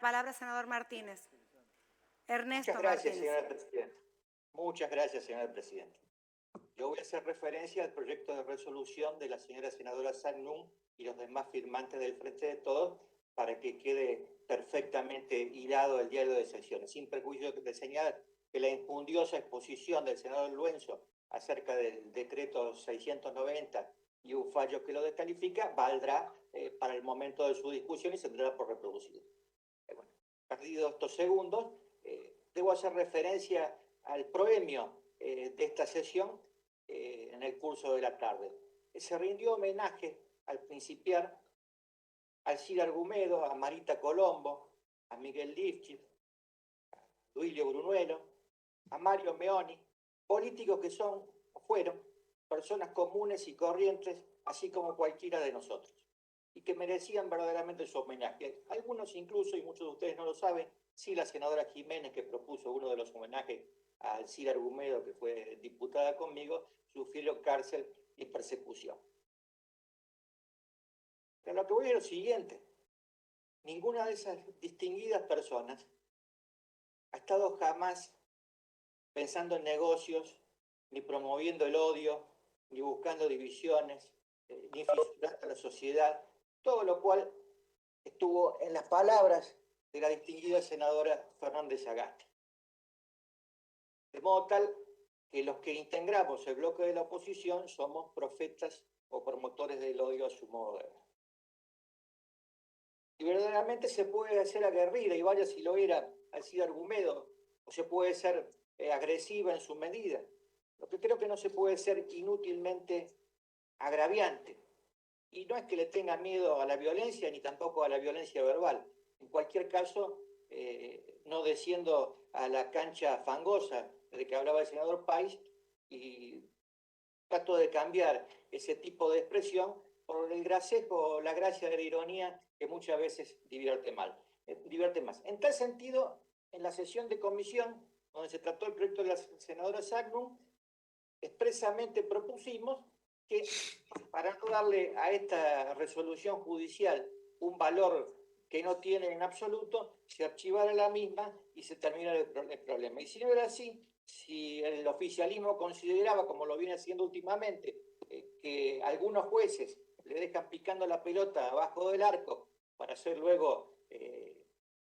Palabra, senador Martínez. Ernesto Muchas gracias, Martínez. señora presidenta. Muchas gracias, señora presidenta. Yo voy a hacer referencia al proyecto de resolución de la señora senadora Sagnum y los demás firmantes del Frente de Todos para que quede perfectamente hilado el diario de sesiones, sin perjuicio de señalar que la injundiosa exposición del senador Luenzo acerca del decreto 690 y un fallo que lo descalifica valdrá para el momento de su discusión y se tendrá por reproducido. Bueno, perdidos estos segundos, debo hacer referencia al proemio de esta sesión en el curso de la tarde. Se rindió homenaje al principiar al Cid Argumedo, a Marita Colombo, a Miguel Lifchitz, a Duilio Brunuelo, a Mario Meoni, políticos que son o fueron personas comunes y corrientes, así como cualquiera de nosotros, y que merecían verdaderamente su homenaje. Algunos incluso, y muchos de ustedes no lo saben, sí la senadora Jiménez, que propuso uno de los homenajes al Cid Argumedo, que fue diputada conmigo, sufrió cárcel y persecución. Pero lo que voy a lo siguiente, ninguna de esas distinguidas personas ha estado jamás pensando en negocios, ni promoviendo el odio, ni buscando divisiones, ni fisurando la sociedad, todo lo cual estuvo en las palabras de la distinguida senadora Fernández Agasti. De modo tal que los que integramos el bloque de la oposición somos profetas o promotores del odio a su modo de ver. Y verdaderamente se puede hacer aguerrida, y vaya si lo era al Cid Argumedo, o se puede ser agresiva en su medida. Lo que creo que no se puede ser inútilmente agraviante. Y no es que le tenga miedo a la violencia, ni tampoco a la violencia verbal. En cualquier caso, no desciendo a la cancha fangosa de que hablaba el senador País, y trato de cambiar ese tipo de expresión por el gracejo, la gracia de la ironía que muchas veces divierte más. En tal sentido, en la sesión de comisión, donde se trató el proyecto de la senadora Sagnum, expresamente propusimos que, para no darle a esta resolución judicial un valor que no tiene en absoluto, se archivara la misma y se terminara el problema. Y si no era así, si el oficialismo consideraba, como lo viene haciendo últimamente, que algunos jueces le dejan picando la pelota abajo del arco para ser luego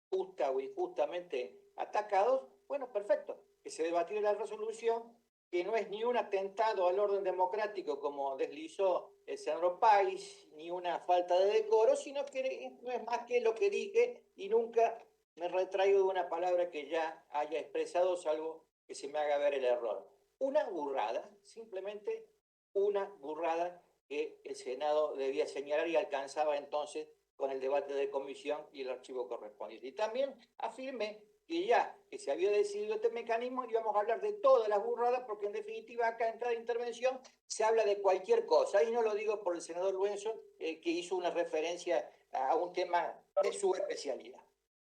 justa o injustamente atacados, bueno, perfecto, que se debatiera la resolución, que no es ni un atentado al orden democrático, como deslizó el senador País, ni una falta de decoro, sino que no es más que lo que dije, y nunca me retraigo de una palabra que ya haya expresado, salvo que se me haga ver el error. Una burrada, simplemente una burrada que el Senado debía señalar y alcanzaba entonces con el debate de comisión y el archivo correspondiente. Y también afirmé que ya que se había decidido este mecanismo íbamos a hablar de todas las burradas, porque en definitiva acá en cada intervención se habla de cualquier cosa, y no lo digo por el senador Luenzo, que hizo una referencia a un tema de su especialidad.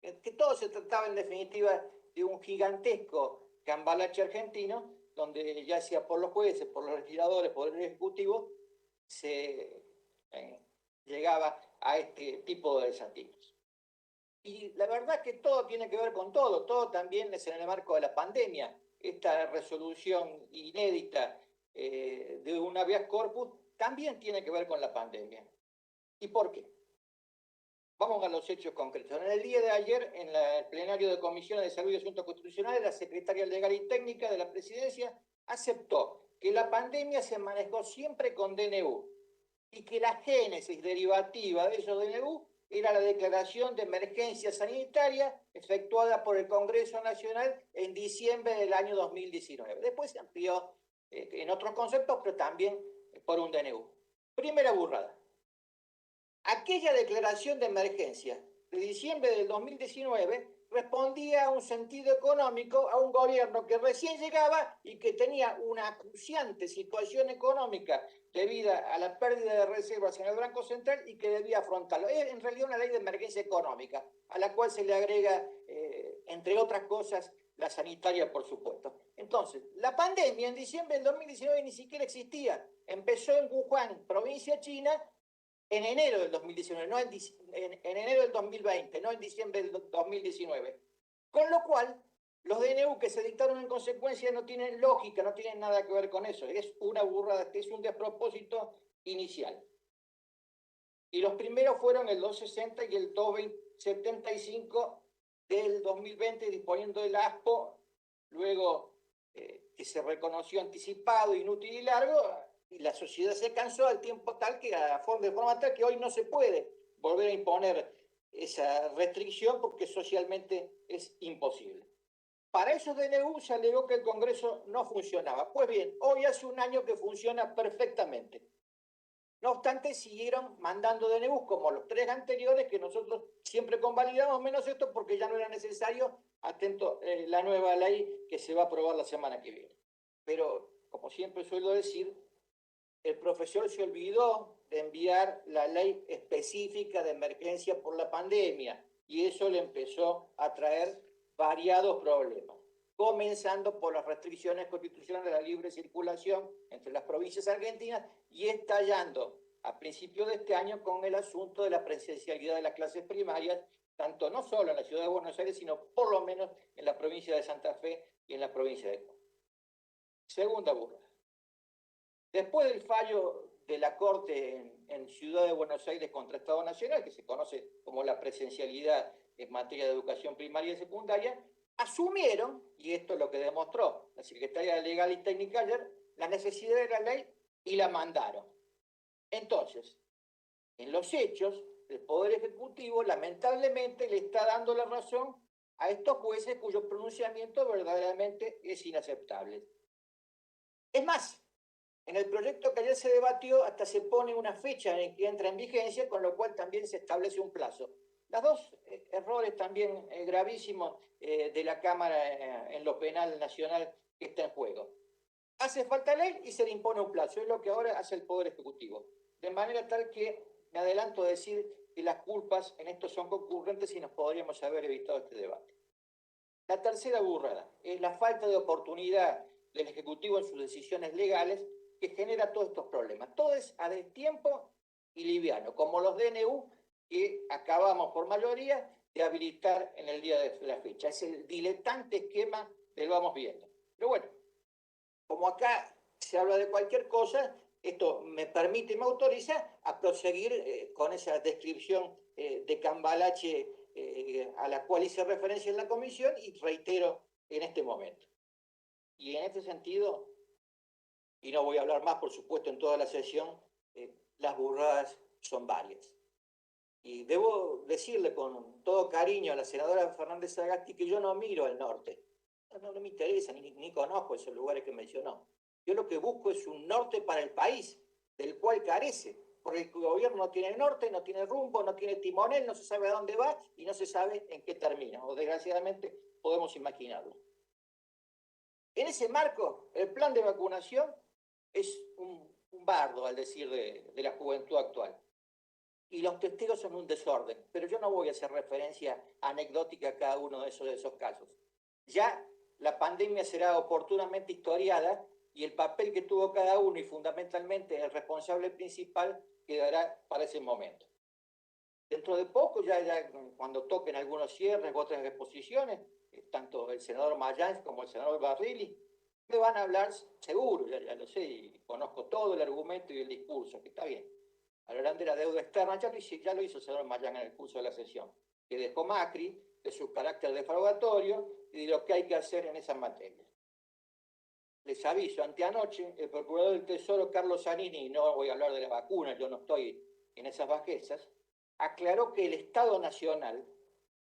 Que todo se trataba en definitiva de un gigantesco cambalache argentino, donde ya sea por los jueces, por los legisladores, por el ejecutivo, se llegaba a este tipo de desatinos. Y la verdad es que todo tiene que ver con todo, todo también es en el marco de la pandemia. Esta resolución inédita de un habeas corpus también tiene que ver con la pandemia. ¿Y por qué? Vamos a los hechos concretos. En el día de ayer, en el plenario de Comisiones de Salud y Asuntos Constitucionales, la secretaria legal y técnica de la Presidencia aceptó que la pandemia se manejó siempre con DNU y que la génesis derivativa de esos DNU era la declaración de emergencia sanitaria efectuada por el Congreso Nacional en diciembre del año 2019. Después se amplió en otros conceptos, pero también por un DNU. Primera burrada. Aquella declaración de emergencia de diciembre del 2019 respondía a un sentido económico, a un gobierno que recién llegaba y que tenía una acuciante situación económica debido a la pérdida de reservas en el Banco Central y que debía afrontarlo. Es en realidad una ley de emergencia económica, a la cual se le agrega, entre otras cosas, la sanitaria, por supuesto. Entonces, la pandemia en diciembre del 2019 ni siquiera existía. Empezó en Wuhan, provincia china, en enero del 2019, no en enero del 2020, no en diciembre del 2019. Con lo cual, los DNU que se dictaron en consecuencia no tienen lógica, no tienen nada que ver con eso. Es una burrada, es un despropósito inicial. Y los primeros fueron el 260 y el 275 del 2020, disponiendo del ASPO, luego que se reconoció anticipado, inútil y largo, y la sociedad se cansó al tiempo tal que, de forma tal que hoy no se puede volver a imponer esa restricción porque socialmente es imposible. Para esos DNU se alegó que el Congreso no funcionaba. Pues bien, hoy hace un año que funciona perfectamente. No obstante, siguieron mandando DNU como los 3 anteriores que nosotros siempre convalidamos, menos esto porque ya no era necesario, atento, la nueva ley que se va a aprobar la semana que viene. Pero, como siempre suelo decir, el profesor se olvidó de enviar la ley específica de emergencia por la pandemia y eso le empezó a traer variados problemas, comenzando por las restricciones constitucionales de la libre circulación entre las provincias argentinas y estallando a principios de este año con el asunto de la presencialidad de las clases primarias, tanto no solo en la ciudad de Buenos Aires, sino por lo menos en la provincia de Santa Fe y en la provincia de Córdoba. Segunda burla. Después del fallo de la Corte en Ciudad de Buenos Aires contra Estado Nacional, que se conoce como la presencialidad en materia de educación primaria y secundaria, asumieron, y esto es lo que demostró la Secretaría de Legal y Técnica ayer, la necesidad de la ley y la mandaron. Entonces, en los hechos, el Poder Ejecutivo lamentablemente le está dando la razón a estos jueces cuyo pronunciamiento verdaderamente es inaceptable. Es más, en el proyecto que ayer se debatió hasta se pone una fecha en que entra en vigencia, con lo cual también se establece un plazo. Los dos errores también gravísimos de la Cámara en lo penal nacional que está en juego. Hace falta ley y se le impone un plazo, es lo que ahora hace el Poder Ejecutivo. De manera tal que me adelanto a decir que las culpas en esto son concurrentes y nos podríamos haber evitado este debate. La tercera burrada es la falta de oportunidad del Ejecutivo en sus decisiones legales que genera todos estos problemas. Todo es a destiempo y liviano, como los DNU que acabamos por mayoría de habilitar en el día de la fecha. Es el diletante esquema que lo vamos viendo. Pero bueno, como acá se habla de cualquier cosa, esto me permite y me autoriza a proseguir con esa descripción de cambalache a la cual hice referencia en la comisión y reitero en este momento. Y en este sentido, y no voy a hablar más, por supuesto, en toda la sesión, las burradas son varias. Y debo decirle con todo cariño a la senadora Fernández Sagasti que yo no miro al norte. No me interesa, ni conozco esos lugares que mencionó. Yo lo que busco es un norte para el país, del cual carece, porque el gobierno no tiene norte, no tiene rumbo, no tiene timonel, no se sabe a dónde va y no se sabe en qué termina, o desgraciadamente podemos imaginarlo. En ese marco, el plan de vacunación es un bardo, al decir de la juventud actual. Y los testeos son un desorden, pero yo no voy a hacer referencia anecdótica a cada uno de esos casos. Ya la pandemia será oportunamente historiada y el papel que tuvo cada uno y fundamentalmente el responsable principal quedará para ese momento. Dentro de poco, ya cuando toquen algunos cierres u otras exposiciones, tanto el senador Mayans como el senador Barrilli me van a hablar seguro, ya lo sé, y conozco todo el argumento y el discurso, que está bien. Hablarán de la deuda externa, ya lo hizo el senador Mayans en el curso de la sesión, que dejó Macri, de su carácter defraudatorio y de lo que hay que hacer en esas materias. Les aviso, anteanoche, el procurador del Tesoro, Carlos Zanini, y no voy a hablar de la vacuna, yo no estoy en esas bajezas, aclaró que el Estado Nacional,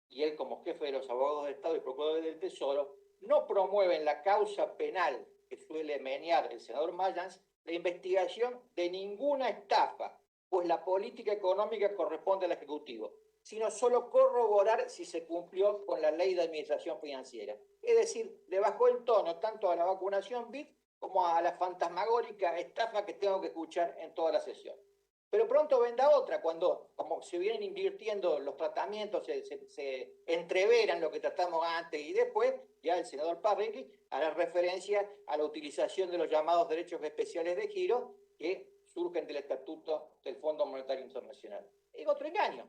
y él como jefe de los abogados de Estado y procurador del Tesoro, no promueven la causa penal que suele menear el senador Mayans, la investigación de ninguna estafa, pues la política económica corresponde al Ejecutivo, sino solo corroborar si se cumplió con la ley de administración financiera. Es decir, le bajó el tono tanto a la vacunación BID como a la fantasmagórica estafa que tengo que escuchar en toda la sesión. Pero pronto vendrá otra, cuando, como se vienen invirtiendo los tratamientos, se entreveran lo que tratamos antes y después, ya el senador Parrilli hará referencia a la utilización de los llamados derechos especiales de giro, que surgen del estatuto del Fondo Monetario Internacional. Es otro engaño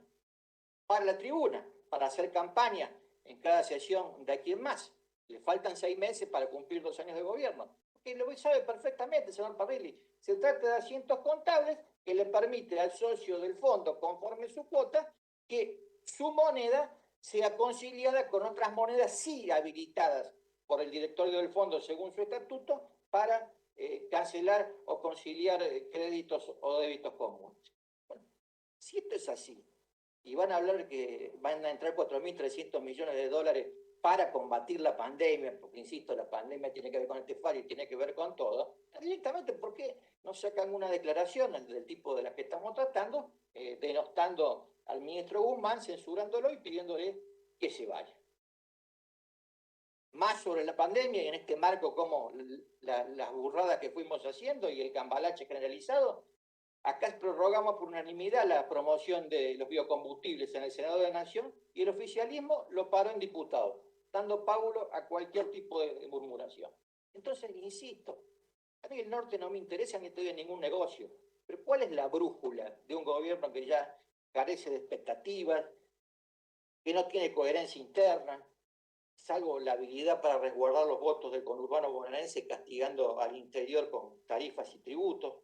para la tribuna, para hacer campaña en cada sesión de aquí en más. Le faltan 6 meses para cumplir 2 años de gobierno. Porque lo sabe perfectamente, señor Parrilli. Se trata de asientos contables que le permite al socio del fondo, conforme su cuota, que su moneda sea conciliada con otras monedas sí habilitadas por el directorio del fondo según su estatuto para cancelar o conciliar créditos o débitos comunes. Bueno, si esto es así, y van a hablar que van a entrar 4.300 millones de dólares para combatir la pandemia, porque insisto, la pandemia tiene que ver con este fallo y tiene que ver con todo, directamente, ¿por qué no sacan una declaración del tipo de la que estamos tratando, denostando al ministro Guzmán, censurándolo y pidiéndole que se vaya? Más sobre la pandemia y en este marco como las burradas que fuimos haciendo y el cambalache generalizado. Acá prorrogamos por unanimidad la promoción de los biocombustibles en el Senado de la Nación y el oficialismo lo paró en diputados, dando pábulo a cualquier tipo de murmuración. Entonces, insisto, a mí el norte no me interesa ni estoy en ningún negocio, pero ¿cuál es la brújula de un gobierno que ya carece de expectativas, que no tiene coherencia interna, salvo la habilidad para resguardar los votos del conurbano bonaerense castigando al interior con tarifas y tributos?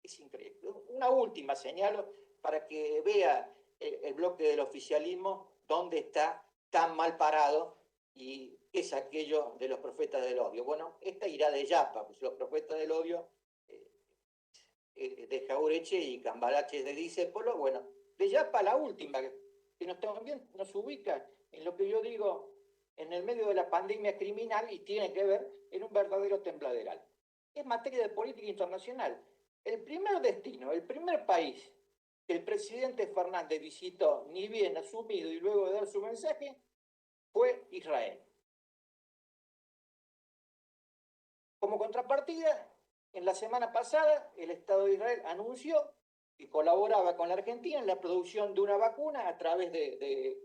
Es increíble. Una última señalo para que vea el bloque del oficialismo dónde está tan mal parado y es aquello de los profetas del odio. Bueno, esta irá de Yapa, pues los profetas del odio de Jaureche y Cambalache de Discépolo. Bueno, de Yapa la última, que también nos ubica en lo que yo digo en el medio de la pandemia criminal y tiene que ver en un verdadero tembladeral. Es materia de política internacional. El primer destino, el primer país que el presidente Fernández visitó, ni bien asumido y luego de dar su mensaje, fue Israel. Como contrapartida, en la semana pasada, el Estado de Israel anunció que colaboraba con la Argentina en la producción de una vacuna a través de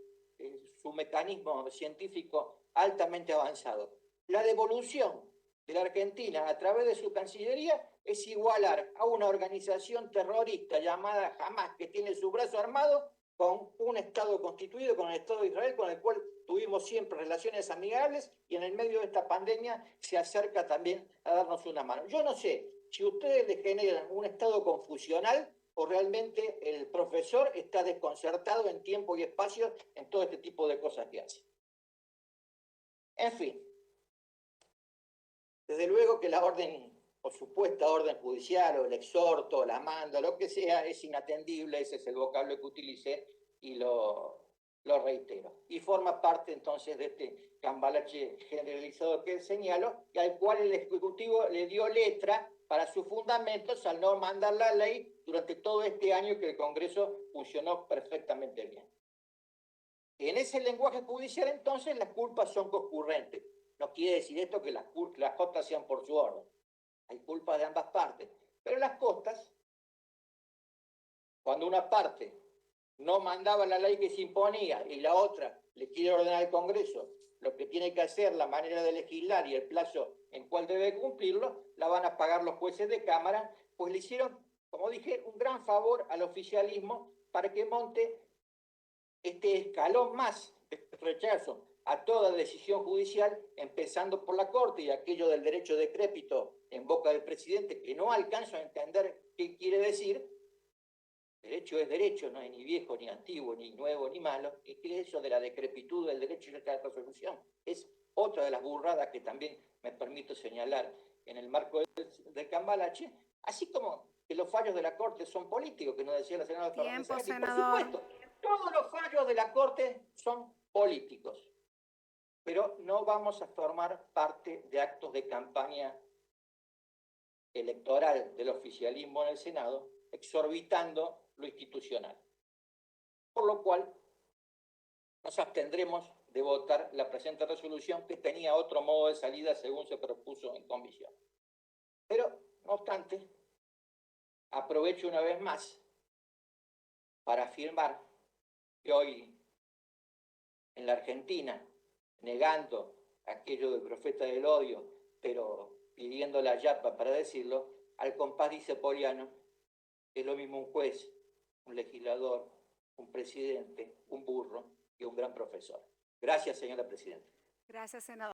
su mecanismo científico altamente avanzado. La devolución de la Argentina a través de su Cancillería es igualar a una organización terrorista llamada Hamas, que tiene su brazo armado, con un Estado constituido, con el Estado de Israel, con el cual tuvimos siempre relaciones amigables y en el medio de esta pandemia se acerca también a darnos una mano. Yo no sé si ustedes le generan un estado confusional o realmente el profesor está desconcertado en tiempo y espacio en todo este tipo de cosas que hace. En fin, desde luego que la orden o supuesta orden judicial o el exhorto, la manda, lo que sea, es inatendible, ese es el vocablo que utilicé y lo reitero. Y forma parte entonces de este cambalache generalizado que señalo y al cual el Ejecutivo le dio letra para sus fundamentos al no mandar la ley durante todo este año que el Congreso funcionó perfectamente bien. En ese lenguaje judicial entonces las culpas son concurrentes. No quiere decir esto que las costas sean por su orden. Hay culpas de ambas partes. Pero las costas, cuando una parte no mandaba la ley que se imponía y la otra le quiere ordenar al Congreso lo que tiene que hacer, la manera de legislar y el plazo en cual debe cumplirlo, la van a pagar los jueces de Cámara, pues le hicieron, como dije, un gran favor al oficialismo para que monte este escalón más de rechazo a toda decisión judicial, empezando por la Corte y aquello del derecho decrépito en boca del presidente, que no alcanzo a entender qué quiere decir. Derecho es derecho, no es ni viejo, ni antiguo, ni nuevo, ni malo. ¿Qué es eso de la decrepitud del derecho y la resolución? Es otra de las burradas que también me permito señalar en el marco del cambalache, así como que los fallos de la Corte son políticos, que nos decía la senadora Fernández. Tiempo, Por senador. supuesto, todos los fallos de la Corte son políticos, pero no vamos a formar parte de actos de campaña electoral del oficialismo en el Senado, exorbitando lo institucional. Por lo cual, nos abstendremos de votar la presente resolución que tenía otro modo de salida según se propuso en comisión. Pero, no obstante, aprovecho una vez más para afirmar que hoy en la Argentina, negando aquello del profeta del odio, pero pidiendo la yapa para decirlo, al compás discepoliano Es lo mismo un juez, un legislador, un presidente, un burro y un gran profesor. Gracias, señora presidenta. Gracias, senador.